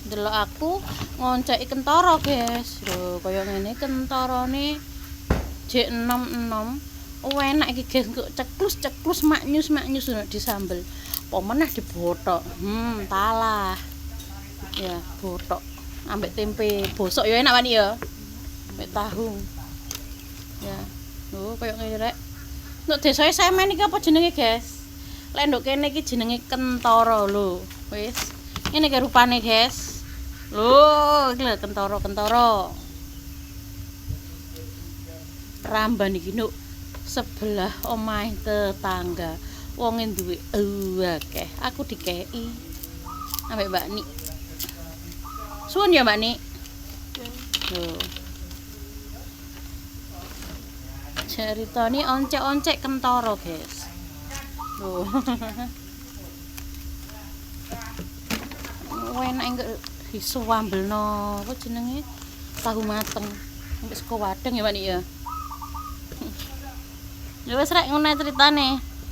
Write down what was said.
Delok aku ngonceki kentara, guys. Lho, kaya ngene kentarane J66. Enak iki, guys. Kok ceklus-ceklus maknyus-maknyus disambel. Apa meneh dibothok. Talah. Ya, bothok. Ambek tempe bosok ya enak wani ya. Ambek tahu. Ya. Lho, kaya ngene rek. Nek desae semen iki apa jenenge, guys? Lek nduk kene iki jenenge kentara lho. Wis. Ngene iki rupane, guys. Lho, iki lho kentara-kentara. Ramban iki nduk sebelah omahe tetangga. Wonge duwe akeh. Aku dikeki. Ambek Mbak Nik. Suwun ya Mbak Nik. Lho. Ceritane oncek-oncek kentara, guys. Lho. Enak engko disuambelno apa jenenge? Tahu mateng. Ambek sego wadeng ya Mbak Nik ya. Ya wis rek ngono ceritane.